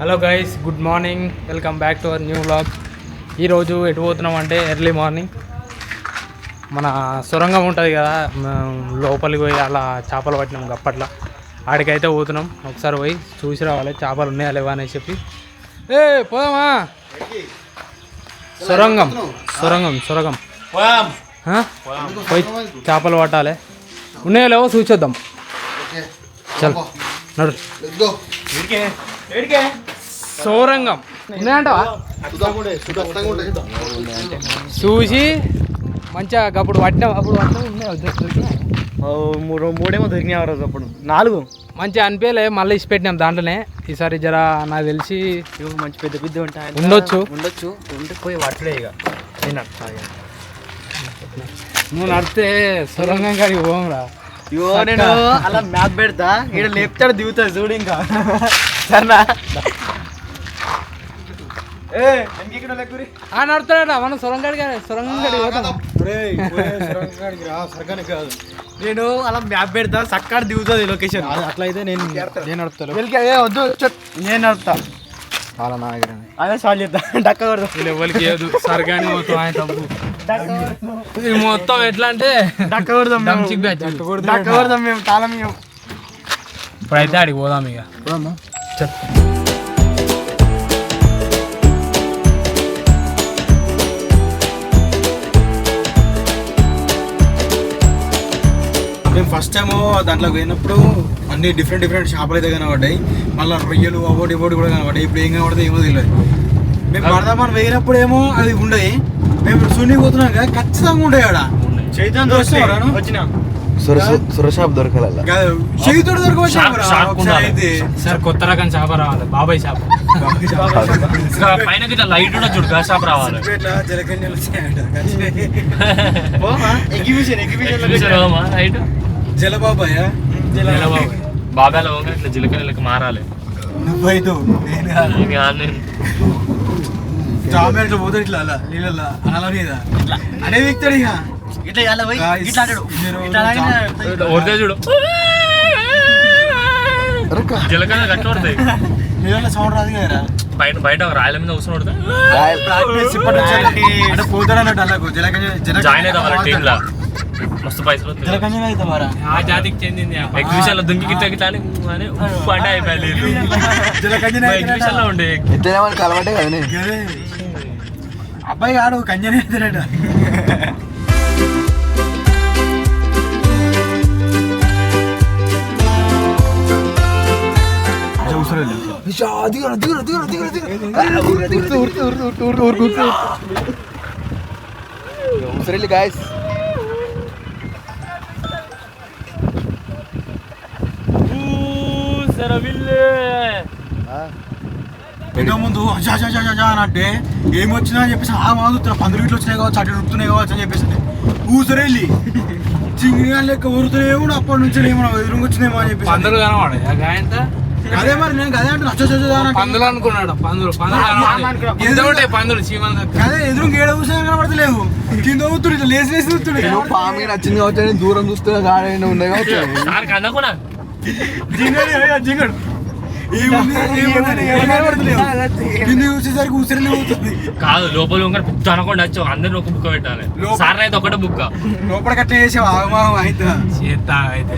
Hello guys, good morning. Welcome back to our new vlog. ఈరోజు ఎటు పోతున్నాం అంటే ఎర్లీ మార్నింగ్ మన సొరంగం ఉంటుంది కదా, లోపలికి పోయి అలా చేపలు పట్టినాం అప్పట్లో. ఆడికైతే పోతున్నాం. ఒకసారి పోయి చూసి రావాలి చేపలు ఉన్నాయా లేవా అని చెప్పి. పోదామా? సొరంగం సొరంగం సొరంగం పోయి చేపలు పట్టాలి. ఉన్నాయో లేవో చూసేద్దాం. చల్ నడు. సౌరంగం ఉన్నాయంటవా? చూసి మంచిగా అప్పుడు పట్టినా మూడేమో దొరికినాయి రోజు. అప్పుడు 4 మంచిగా అనిపించలే. మళ్ళీ ఇసి పెట్టినాం దాంట్లోనే. ఈసారి జర నాకు తెలిసి మంచి పెద్ద పెద్ద ఉంటాయి. ఉండొచ్చు ఉంటే పోయి పట్టలే. ఇక నువ్వు నడితే సొరంగం కాడికి పోంరా. నేను అలా మ్యాప్ పెడతా, ఇక్కడ లేపుతాడు దిగుతాడు చూడు. ఇంకా సరేనా? నడుతాడ మనం సొరంగం కాడికి పోతాం. నేను అలా మ్యాప్ పెడతా, చక్కడ దిగుతుంది లొకేషన్. అట్లా అయితే నేను నడుపుతాను. వద్దు, నేను నడుపుతా. చాలా నా దగ్గర అదే సాల్వ్ చేద్దాం. డక్క కొడదాం. ఎవరికి సరగాని మొత్తం ఆయన తప్పు. మొత్తం ఎట్లా అంటే డక్క కొడదాం. డక్క కొడదాం మేము. తాళం మేము ఇప్పుడైతే ఆడికి పోదాం. ఇక మేము ఫస్ట్ టైం దాంట్లో పోయినప్పుడు అన్ని డిఫరెంట్ చేపలు అయితే కనబడ్డాయి. మళ్ళీ రొయ్యలు అవోటి కూడా కనబడ్డాయి. ఇప్పుడు ఏం కనబడతాయి ఏమో తెలియదు. మేము పడదామని పోయినప్పుడు ఏమో అది ఉండయి. మేము ఇప్పుడు సున్ని పోతున్నాం కదా, ఖచ్చితంగా ఉండేవి ఆడ. చైతన్య వచ్చిన సురషాప్ దొరకాల చేతితో దొరకవచ్చు. సార్ కొత్త రకం చేప రావాలి. బాబాయ్ చేప పైన లైట్ కూడా చూడు. చేప రావాలి. జలకన్యలు జలబాబాయ్ బాబాయ్ ఇట్లా జిలకన్నెలకి మారాలి. నువ్వైతే చామెట్లు పోతాడు ఇట్లా అలా నీళ్ళ అలా మీద అనే వ్యక్తాడు. ఇక చూడు జిలకన్న గట్టి పడతాయి. నీళ్ళ సౌండ్ రాదు కదా. బయట రాయల మీద కూర్చొని పడతాయి. అంటే పోతాడు అన్నట్టు అలాగ జాయిన్ అవుతాం టీమ్ లా. మస్తు పైసలు జలకన్య అవుతావారా? ఆ జాతికి చెందింది. ఎగ్జిబిషన్ లో దుంకి గిట్ట అయిపోయాలి. ఎగ్జిబిషన్ లో ఉండే అలవాటే కదా. అబ్బాయి ఆడు కన్యనే అవుతాడట. గాయస్ ఇంకా ముందు అని అంటే ఏమొచ్చినా అని చెప్పేసి మాదుతున్నా 15 గిట్లు వచ్చినాయి కావచ్చు, అటు రుపుతున్నాయి కావచ్చు అని చెప్పేసి ఊసరెళ్ళి చింగిని లెక్క ఊరుతున్నాయి. కూడా అప్పటి నుంచి ఏమో ఎదురుగా వచ్చినాయేమో అని చెప్పేసి పందులు కనవాడు. అదే మరి నేను అదే అంటే పందులు అనుకున్నాడు. పందులు చీమలు అదే ఎదురు ఏడ కూర్చొని కనబడతలేవు. కింద ఊతుడు ఇట్లా లేసి ఊతుడు. పామి నచ్చింది కావచ్చు, దూరం చూస్తే గాడి ఉన్నాయి కావచ్చు. జింగడు చూసేసరికి ఊసరి అవుతుంది. కాదు లోపల పెద్ద అనకుండా వచ్చి అందరిని ఒక బుక్క పెట్టాలి. సార్ అయితే ఒకటే బుక్క లోపల కట్ట చేసావు. ఆగమాగం అయితే చేస్తా అయితే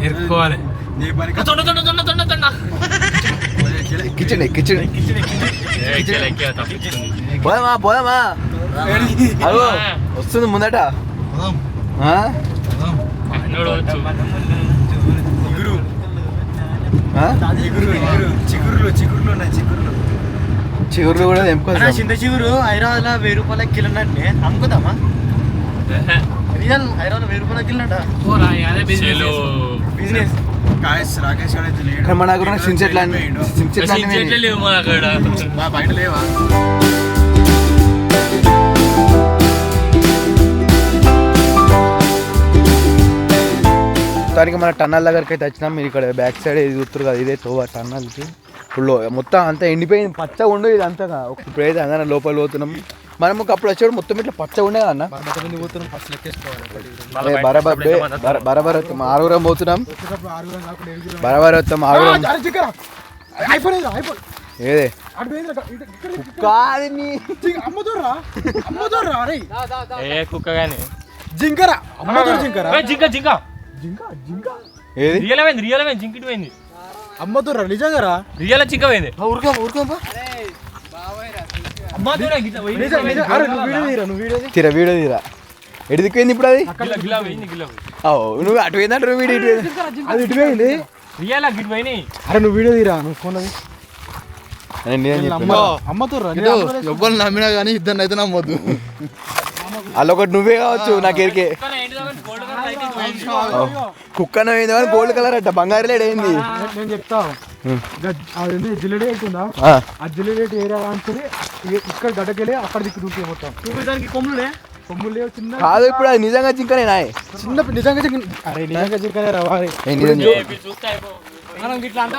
ఎరుకోవాలి. కిచెన్ పోదామా పోదామా అదో వస్తుంది ముందట. చిగురులు కూడా చింత చిగురు హైదరాబాద్ లో 1000 రూపాయలకి కిలో అంటే అమ్ముకుందామా? రియల్ హైదరాబాద్ 1000 రూపాయలకి కిలో బిజినెస్. రాకేష్ మన దగ్గర సిన్సెట్ బయట లేవా? దానికి మన టన్నల్ దగ్గరికి అయితే వచ్చినాం. మీరు ఇక్కడ బ్యాక్ సైడ్ ఇది చూస్తారు కదా, ఇదే తోవ టన్నల్కి. ఇప్పుడు మొత్తం అంతా ఎండిపోయింది, పచ్చగా ఉండదు ఇది అంతగా. ఇప్పుడైతే అందరం లోపల పోతున్నాం. మనం అప్పుడు వచ్చేవాడు మొత్తం ఇట్లా పచ్చగా ఉండేది అన్న. బరాబర్ వస్తాం, 6 పోతున్నాం. బరాబర్ వస్తాం 6. ఏదే అటు పోయిందిరా, కాదు నీ అమ్మదోర్రా అరే ఏ కుక్క కానీ జింకరా అమ్మదోర్ జింకరా జింక జింక జింక జింక ఏది రియల్ పోయింది జింకిటి పోయింది అమ్మదోర్రా నిజంగారా రియల్ జింక పోయింది ఊరుకోమా తీరా వీడియో తీరా ఎటు దిక్కుపోయింది ఇప్పుడు అది గిల్ల పోయింది నువ్వు అటు పోయిందంటే నువ్వు వీడియో ఇటు పోయింది. అది ఇటు పోయింది రియల్ గిట్ పోయినాయి అరే నువ్వు వీడియో తీరా నువ్వు ఫోన్ అది నేను నిజం చెప్పినా. అమ్మతోర్రా ఎవ్వరు నమ్మినా కానీ ఇద్దరిని అయితే నమ్మొద్దు. అలా ఒకటి నువ్వే కావచ్చు నాకెరికే కుక్కన పోయింది కానీ గోల్డ్ కలర్ అట్ట బంగారు లేడు అయింది నేను చెప్తా అది జిల్లెడి అవుతుందా ఆ జిల్లెడి ఏరియా అనుకుని ఇక్కడ గడ్డకెళ్ళి అక్కడ దిక్కు దూకి మొత్తం దానికి కొమ్ములు లేవు చిన్న కాదు ఇప్పుడు అది నిజంగా చింకనే నాయ్ చిన్న నిజంగా అరే నిజంగా చిక్కనే రా నిజం చెప్పు.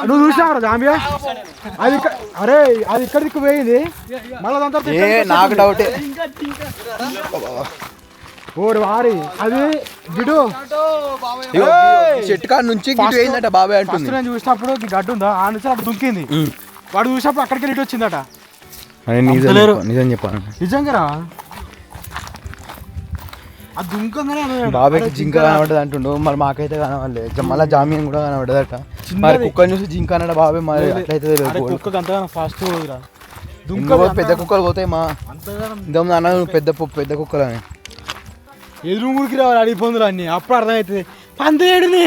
నువ్వు చూసావు జాంబియా అది అరే అది ఇక్కడ దిక్కు పోయింది మళ్ళీ దాని తర్వాత ఏ నాకు డౌటే ఓడి వారి అది గిడు ఇగో ఈ చెట్టు కాడ నుంచి గిట్టు పోయిందట బాబాయ్ అంటుంది నేను చూసినప్పుడు ఈ గడ్డు ఉందా ఆ నుంచి అటు దుంకింది వాడు చూసినప్పుడు అక్కడికి ఇటు వచ్చిందట నిజం చెప్పాను నిజంగా ఆ దుంకంగానే బాబాయ్కి జింక కనబడదు అంటుండు మరి మాకైతే కనబడలేదు మళ్ళీ జామీన్ కూడా కనబడదట మరి కుక్కని చూసి జింక అన్నాడు బాబాయ్ మరి అట్లయితే కుక్కకి అంతగానో ఫాస్ట్ పోదురా పెద్ద కుక్కలు పోతాయి మా ఇంతకుముందు అన్న పెద్ద కుక్కలు అని ఎదురు ఊరికి రావాలి అడిగిపోందులు అన్ని అప్పుడు అర్థమవుతుంది పందేడునే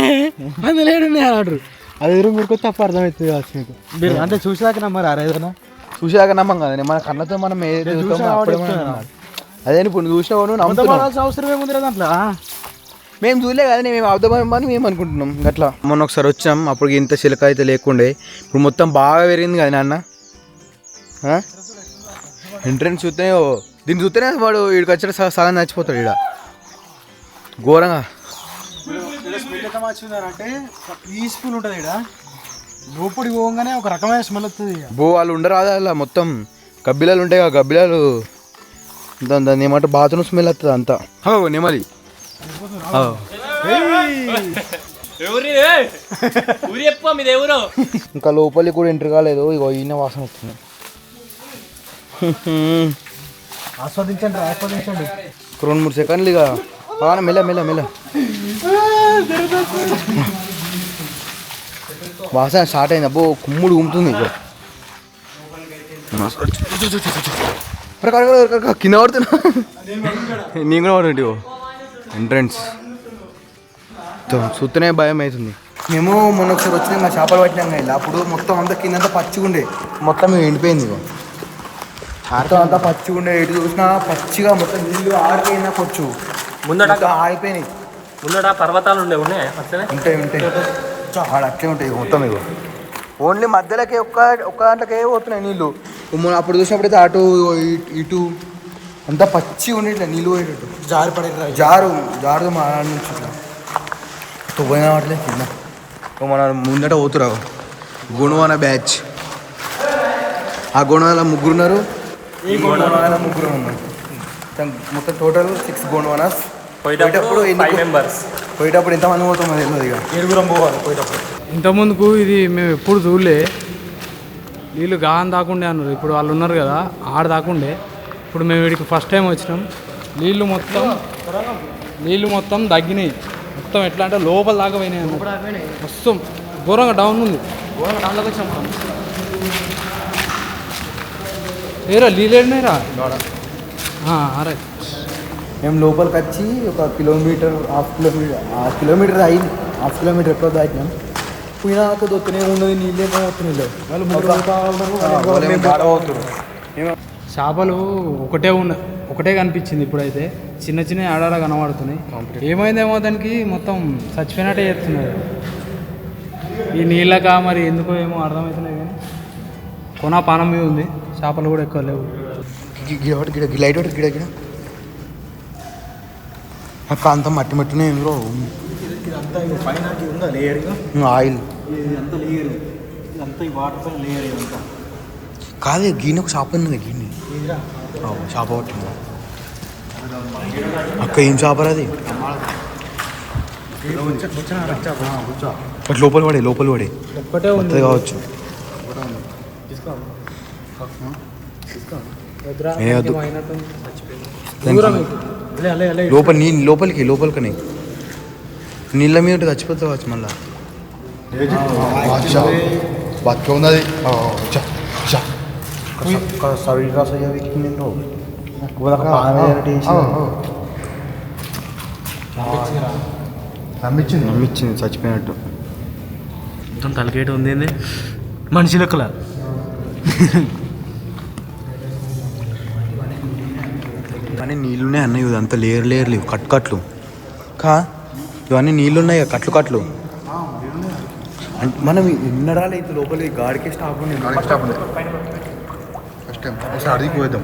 అన్నాడు అది ఎదురు ఊరికి అప్పుడు అర్థమవుతుంది కావచ్చు మీకు మీరు అంటే చూసాక నమ్మరు అరే ఏదైనా చూసాక నమ్మం కదా మన కన్నతో మనం అదే ఇప్పుడు నువ్వు చూసినా నువ్వు నమ్ముతున్నావు అవసరం ఏముంది దాంట్లో మేము చూడలే కదా మేము అర్థమని మేము అనుకుంటున్నాం అట్లా మొన్న ఒకసారి వచ్చినాం అప్పుడు ఇంత చిలక అయితే లేకుండే ఇప్పుడు మొత్తం బాగా పెరిగింది కదా నాన్న ఎంట్రెన్స్ చూస్తేనే దీన్ని చూస్తేనే వాడు వీడికి వచ్చి సగం చచ్చిపోతాడు ఇక్కడ ఘోరంగా అంటే పీస్ఫుల్ ఉంటుంది ఇక్కడ లోపలికి పోగానే ఒక రకమైన స్మెల్ వస్తుంది వాళ్ళు ఉండరాదు అలా మొత్తం గబ్బిలాలు ఉంటాయి కదా గబ్బిలాలు దాన్ని ఏమంటారు బాత్రూమ్ స్మెల్ వస్తుంది అంతా నెమలి ఇంకా లోపలికి కూడా ఎంటర్ కాలేదు ఇగో ఈయన వాసన వస్తుంది ఆస్వాదించండి 2-3 సెకండ్లు ఇక మెల్ల వాసన స్టార్ట్ అయింది అబ్బో కుమ్ముడు గుమ్ముతుంది ఇక కింద పడుతున్నా నేను కూడా పడుతుంది ఎంట్రన్స్ చూస్తేనే భయం అవుతుంది మేము మొన్న ఒకసారి వచ్చినాం మా చేపలు పట్టినాం కదా అప్పుడు మొత్తం అంతా కిందంతా పచ్చిగుండే మొత్తం ఎండిపోయింది ఇక మొత్తం అంతా పచ్చిగుండే ఎటు చూసినా పచ్చిగా మొత్తం నీళ్ళు ఆరిపోయినా కొచ్చు ముందట ఆరిపోయినాయి ముందట పర్వతాలు ఉన్నాయి ఉంటాయి ఆడ అట్లే ఉంటాయి మొత్తం ఇక ఓన్లీ మధ్యలోకి ఒక్క గంటకే పోతున్నాయి నీళ్ళు అప్పుడు చూసినప్పుడైతే అటు ఇటు అంతా పచ్చి ఉండేట్లే నీళ్ళు పోయేటట్టు జారు మా నుంచి ఇట్లా పోయినా వాటిలే కింద మన ముందట పోతురావు గుణవాన బ్యాచ్ ఆ గుణవాల ముగ్గురున్నారు ఈ గుణవాల ముగ్గురు ఉన్నారు మొత్తం టోటల్ 6 గోండ్వానాస్ పోయేటప్పుడు ఎంతమంది పోతాం తెలియదు ఇక 7 పోవాలి పోయేటప్పుడు ఇంతకుముందుకు ఇది మేము ఎప్పుడు చూడలే నీళ్ళు గానం దాకుండే అన్నారు ఇప్పుడు వాళ్ళు ఉన్నారు కదా ఆడ దాకుండే ఇప్పుడు మేము వీడికి ఫస్ట్ టైం వచ్చినాం నీళ్ళు మొత్తం తగ్గినాయి మొత్తం ఎట్లా అంటే లోపల దాకా పోయినాయి అన్నమాట మొత్తం ఘోరంగా డౌన్ ఉంది డౌన్లోకి వచ్చాం ఏరా నీళ్ళు ఏడినాయిరా అరే మేము లోపలికి వచ్చి ఒక కిలోమీటర్ హాఫ్ కిలోమీటర్ అయింది హాఫ్ కిలోమీటర్ ఎప్పుడో దాటినాం పోయినాక దొక్కునే ఉండదు నీళ్ళేమో అవుతున్నాయి చేపలు ఒకటే కనిపించింది ఇప్పుడైతే చిన్న ఆడాడ కనబడుతున్నాయి ఏమైందేమో దానికి మొత్తం చచ్చిపోయినట్టే చేస్తున్నారు ఈ నీళ్ళక మరి ఎందుకో ఏమో అర్థమవుతున్నాయి కానీ కొన పానం మీద ఉంది చేపలు కూడా ఎక్కువ లేవు లైట్ ఒకటి గిడ అక్క అంతా మట్టినే బ్రో ఆయిల్ కాదే గీని ఒక షాప్ ఉంది గీని షాప్ పట్టింది అక్క ఏం చేపరా అది లోపల పడే ఒక్కటే ఉంది కావచ్చు ఏ వద్దు. లోపలికి నీళ్ళ మీద చచ్చిపోతావు వచ్చి మళ్ళా బతుక ఉన్నది నమ్మించింది చచ్చిపోయినట్టు మొత్తం తలకేట ఉంది మనిషి లెక్కల కానీ నీళ్ళున్నాయి అన్న ఇదంతా లేరు లేవు కట్లు ఇవన్నీ నీళ్ళున్నాయి కట్లు అంటే మనం ఎన్నడాలి అయితే లోపలి గాడికే స్టాప్ ఫస్ట్ అడిగి పోయేద్దాం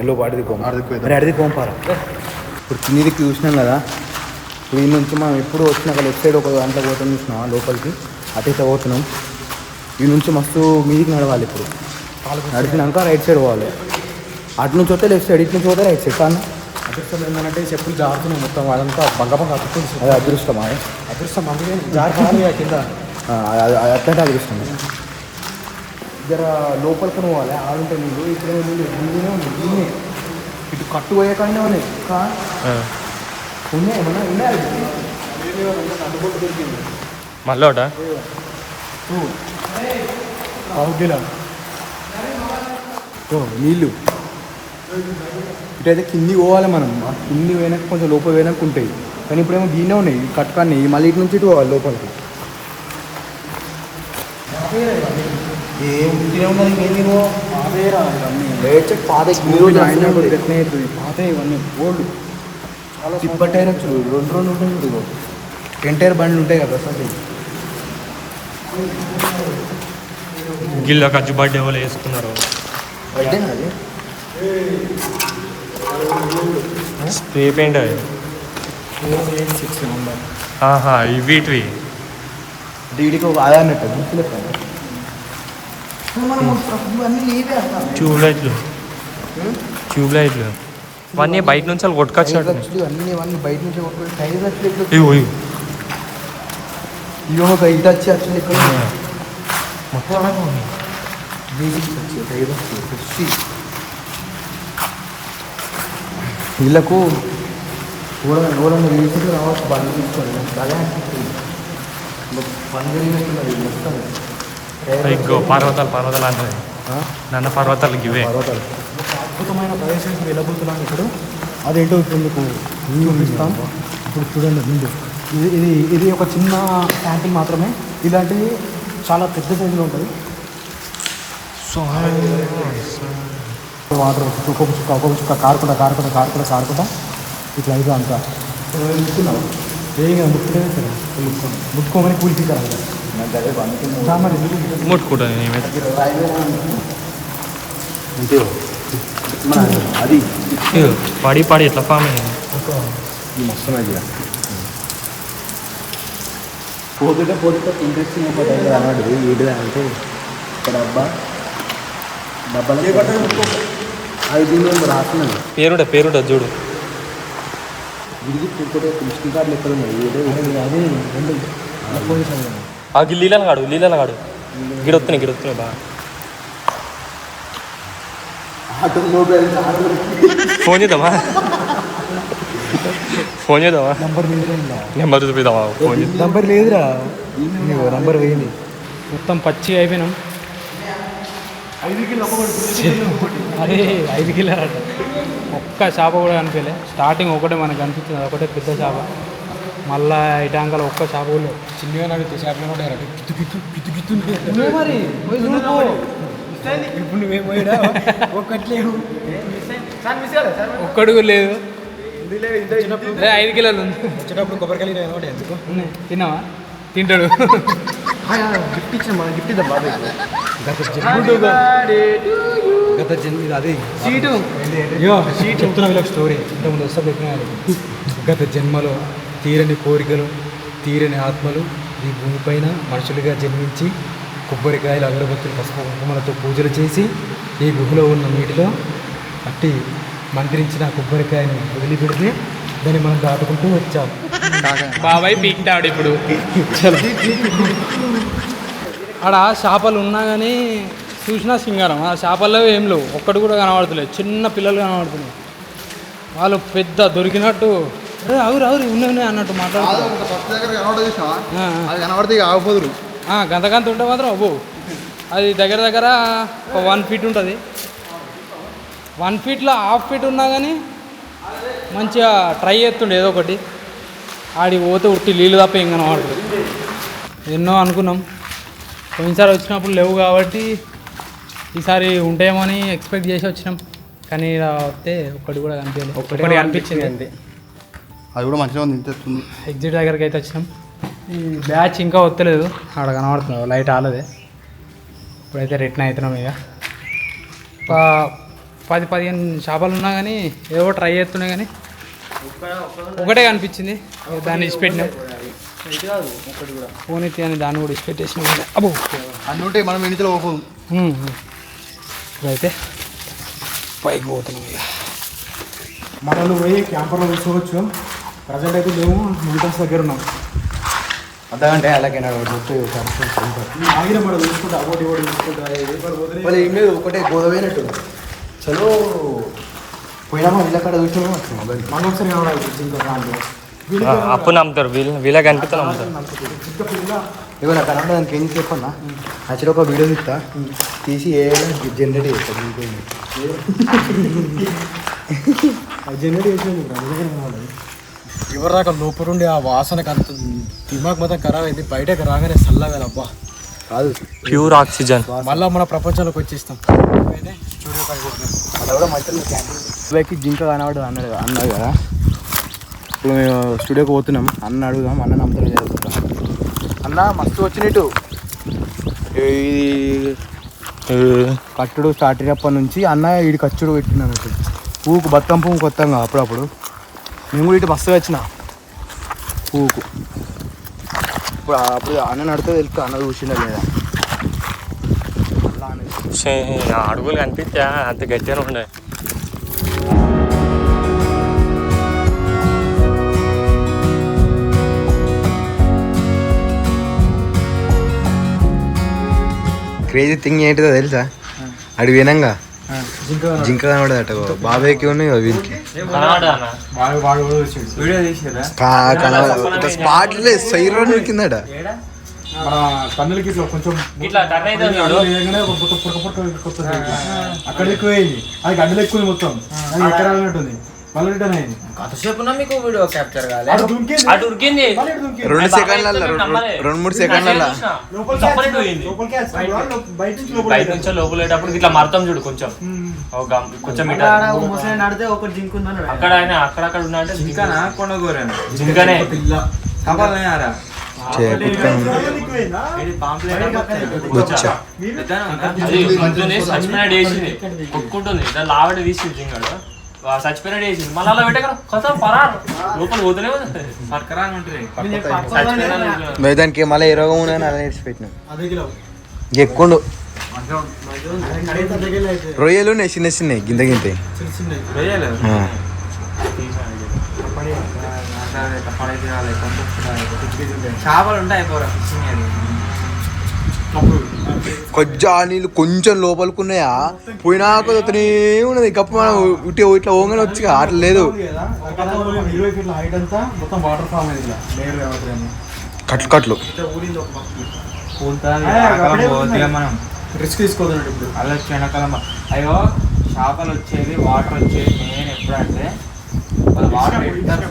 ఎల్లో అడిగి పోంపారా ఇప్పుడు కిందికి చూసినాం కదా ఇప్పుడు ఈ నుంచి మనం ఎప్పుడు వచ్చినాక లెఫ్ట్ సైడ్ ఒక దాంట్లో పోతాం చూసినా లోపలికి అటైతే పోతున్నాం ఈ నుంచి మస్తు మీదికి నడవాలి ఇప్పుడు నడిచినాక రైట్ సైడ్ పోవాలి అటు నుంచి వస్తే లెఫ్ట్ సైడ్ ఇటు నుంచి పోతే రైట్ సైడ్ కానీ అదృష్టం ఏంటంటే చెప్పులు జారుతున్నాయి మొత్తం అదంతా బంగ అతుక్కుంది. అది అదృష్టమా అదృష్టం అందుకే జారి కింద అట్లంటే అదృష్టం జర లోపలికి పోవాలి ఆడుంటే నీళ్ళు ఇక్కడ నీళ్ళు దీనినే ఉంది దీన్నే ఇటు కట్టు పోయేకనే ఉన్నాయి ఉన్నాయి ఏమన్నా ఉన్నాయి మళ్ళీ ఒకట నీళ్ళు ఇటైతే కింది పోవాలి మనం కింది పోయినాక కొంచెం లోపల పోయినాక ఉంటాయి కానీ ఇప్పుడేమో దీన్నే ఉన్నాయి కట్టుకాన్ని మళ్ళీ ఇటు నుంచి ఇటు పోవాలి లోపలికి పాత ఇవన్నీ ఓల్డ్ చాలా తిప్పటి టైర్ వచ్చు 2 ఉంటాయి 10 టైర్ బండ్లు ఉంటాయి కదా అసలు గిల్ల ఖర్చు బర్త్డే వాళ్ళు వేసుకున్నారు అది స్ప్రే పెయింట్ అది వీటివి దీడికి ఒక ఆదా అన్నట్టు ట్యూబ్ లైట్లు ఇవన్నీ బయట నుంచి వాళ్ళు కొట్టుకొచ్చినట్టు అన్నీ బయట నుంచి టైర్ ఇవి ఇవి ఒక ఇది వచ్చి యాక్చువల్లీ ఇక్కడ వీళ్ళకు ఓడని రీసెంట్ రావచ్చు బండి తీసుకోండి అదే బండి మొత్తం ఇంకో పర్వతాలు అంటారు నన్న పర్వతాలు ఇవే పర్వతాలు అద్భుతమైన ప్రదేశానికి వెళ్ళబోతున్నాం ఇప్పుడు అదేంటో ఇప్పుడు మీకు చూపిస్తాం ఇప్పుడు చూడండి ముందు ఇది ఒక చిన్న క్యాంపింగ్ మాత్రమే ఇలాంటివి చాలా పెద్ద సైజులో ఉంటుంది వాటర్ ఒక్కొక్క చుక్క కారుకుంటా ఇట్లా అయితే అంతా ముట్టుకున్నావు ఏం ముట్టుకునే ముట్టుకోమని కూలిపిస్తారు మరి ముట్టుకుంటాను అది పడి ఎట్లా ఫామ్ అయ్యింది మొత్తం అది పోతుంటే ఇంట్రెస్టింగ్ అయిపోతుంది అన్నాడు ఏంటిదా అంటే ఇక్కడ డబ్బాలు అది దీని రాస్తున్నది పేరుంట చూడు విడిగి కృష్ణ కార్డులు ఎక్కడ ఉన్నాయి అదే రెండు లీలను కాడు గిడొస్తున్నాయి బాగా ఫోన్ చేద్దామా నెంబర్ చూపిద్దామా ఫోన్ చేద్దాం నంబర్ లేదురా నంబర్ వేయండి మొత్తం పచ్చి అయిపోయినాం 5 కిలో అదే 5 కిలో ఒక్క చేప కూడా కనిపించలే స్టార్టింగ్ ఒకటే మనకు కనిపించింది ఒకటే పెద్ద చేప మళ్ళా ఇటాంకలో ఒక్క చేప కూడా చిన్నగా నడితే చేపలు మరి ఇప్పుడు నువ్వేం పోయాడా ఒక్కట్లేవు ఒక్కడు లేదు 5 కిలోలు ఉంది వచ్చేటప్పుడు కొబ్బరికాయలు ఎందుకు తిన్నావా తింటాడు గిఫ్ట్ ఇచ్చిన మనం గిఫ్ట్ ఇద్దాం బాబాయ్ గత జన్మ అదే సీటు చెప్తున్నా వీళ్ళకి స్టోరీ ఇంతకుముందు వస్తా పెట్టినారు గత జన్మలో తీరని కోరికలు తీరని ఆత్మలు ఈ భూమిపైన మనుషులుగా జన్మించి కొబ్బరికాయలు అగరబత్తులు పసుపు కుంకుమలతో పూజలు చేసి ఈ గుహలో ఉన్న నీటిలో అట్టి మంత్రించిన కొబ్బరికాయని వదిలిపెడితే దాన్ని మనం దాటుకుంటూ వచ్చాం బాబాయ్ పీక్తాడు ఇప్పుడు ఆడ చేపలు ఉన్నా కానీ చూసినా సింగారం. ఆ చేపల్లో ఏం లేవు, ఒక్కటి కూడా కనబడతలేదు. చిన్న పిల్లలు కనబడుతున్నాయి. వాళ్ళు పెద్ద దొరికినట్టు అవురు ఉన్నాయి అన్నట్టు మాట్లాడుతున్నారు. గంత ఉంటే మాత్రం అబ్బో అది దగ్గర ఒక 1 feet ఉంటుంది. 1 feetలో ½ feet ఉన్నా కానీ మంచిగా ట్రై చేస్తుండే ఏదో ఒకటి. ఆడికి పోతే ఉట్టి నీళ్ళు తప్ప ఏం కనబడుతుంది. ఎన్నో అనుకున్నాం, పోయినసారి వచ్చినప్పుడు లేవు కాబట్టి ఈసారి ఉంటాయేమని ఎక్స్పెక్ట్ చేసి వచ్చినాం. కానీ ఇలా వస్తే ఒక్కటి కూడా కనిపించలేదు. ఒక్కటి కనిపించింది అంతే. అది కూడా మంచిగా ఉంది. ఎగ్జిట్ దగ్గరికి అయితే వచ్చినాం. ఈ బ్యాచ్ ఇంకా వస్తలేదు, ఆడ కనబడుతున్నావు లైట్ ఆలదే. ఇప్పుడైతే రిటర్న్ అవుతున్నాం. ఇక 10-15 చేపలు ఉన్నా కానీ ఏవో ట్రై చేస్తున్నాయి కానీ ఒకటే కనిపించింది. దాన్ని ఇచ్చిపెట్టినాం. ఫోన్ ఎత్తి అని దాన్ని కూడా ఇచ్చిపెట్టేసినాం. అబ్బో అన్నీ ఉంటాయి, మనం ఇంటిలో పోదు. ఇప్పుడైతే పైకి పోతున్నాం. ఇక మనల్ని పోయి క్యాంపర్లో తీసుకోవచ్చు. ప్రజెంట్ అయితే మేము మిలిటర్స్ దగ్గర ఉన్నాం. అర్థగంటే అలాగే ఆగిన మనం చూసుకుంటా ఒకటి చూసుకుంటా వాళ్ళు ఏం లేదు, ఒకటే గోదవైనట్టు. చలో పోయినామా వీళ్ళ కాడ చూసినా మనం ఒకసారి కావాలి. అప్పు నమ్ముతారు వీళ్ళకి అనిపిస్తే నమ్ముతారు. ఇవ్వ నాకు కనబడ దానికి ఏం చెప్పన్నా, యాక్చువల్లీ ఒక వీడియో తీస్తా, తీసి ఏ జనరేట్ చేస్తాను. జనరేట్ చేసి ఎవరు దాకా లోపలుండి ఆ వాసనకు అంత దిమాగ్ మొత్తం ఖరాబ్ అయింది. బయటకు రాగానే చల్లగా అబ్బా కాదు, ప్యూర్ ఆక్సిజన్. మళ్ళీ మన ప్రపంచంలోకి వచ్చేస్తాం. అలా కూడా మంచి జింక కనబడు అన్నాడు కదా. ఇప్పుడు మేము స్టూడియోకి పోతున్నాం. అన్న అడుగుదాం, అన్న నమ్ముతాం జరుగుతాం. అన్న మస్తు వచ్చినట్టు ఇది కట్టుడు స్టార్ట్ అయినప్పటి నుంచి అన్న వీడి కచ్చుడు పెట్టినాను. పువ్వుకు బతుకమ్మ పువ్వు కొత్తంగా అప్పుడప్పుడు మేము కూడా ఇటు మస్తుగా వచ్చిన పువ్వుకు. అప్పుడు అన్న నడితే తెలుసు అన్న చూసిండా లేదా. అడుగులు కనిపించా అంత గట్టిగా ఉండే. క్రేజీ థింగ్ ఏంటిదో తెలుసా, అడిగి వినంగా జింక కనబడదట. బాబాయ్కి ఉన్నాయి వీళ్ళకి స్పాట్లే సైరో దొరికిందట. కన్నులకి ఇట్లా కొంచెం అక్కడ ఎక్కువైంది. అది గడ్డలు ఎక్కువ మొత్తం ఎక్కడ అన్నట్టుంది. మళ్ళీ రిటర్న్ అయింది. మీకు వీడియో క్యాప్చర్ కావాలి. 2 సెకండ్లలో 2-3 సెకండ్లలో బయట నుంచి లోపలేటప్పుడు ఇట్లా మరతం చూడు కొంచెం కొంచెం నడితే ఒక జింక్ ఉందని అక్కడ ఆయన అక్కడక్కడ ఉన్నాయంటే జింకనా కొండగోరేనా జింకనే కపాలయారా సస్పెండ్ చేసింది కొట్టుకుంటుంది దాని లావడ తీసి జింగాడు సస్పెండ్ చేసింది మళ్ళీ అలా పెట్టక కొత్త పరారు లోపల పోతూనే ఉంటుంది. దానికి మళ్ళీ ఏ రోగం ఉన్నాయని అలా నేర్చిపెట్టినాం. ఎక్కువ రొయ్యలు చిన్న చిన్నవి గింత గింత చేపలు ఉంటాయి కొజ్జా నీళ్ళు కొంచెం లోపలికున్నాయా పోయినాక అతనే ఉన్నది గప్ప మనం ఇట్లా ఓంగనే వచ్చి అట్లా లేదు. కట్లు కట్లు మనం రిస్క్ తీసుకోదండి. ఇప్పుడు అలా వెనకాలం అయ్యో చేపలు వచ్చేది వాటర్ వచ్చేది మెయిన్ ఎప్పుడంటే వాళ్ళు వాటర్ పెడతారు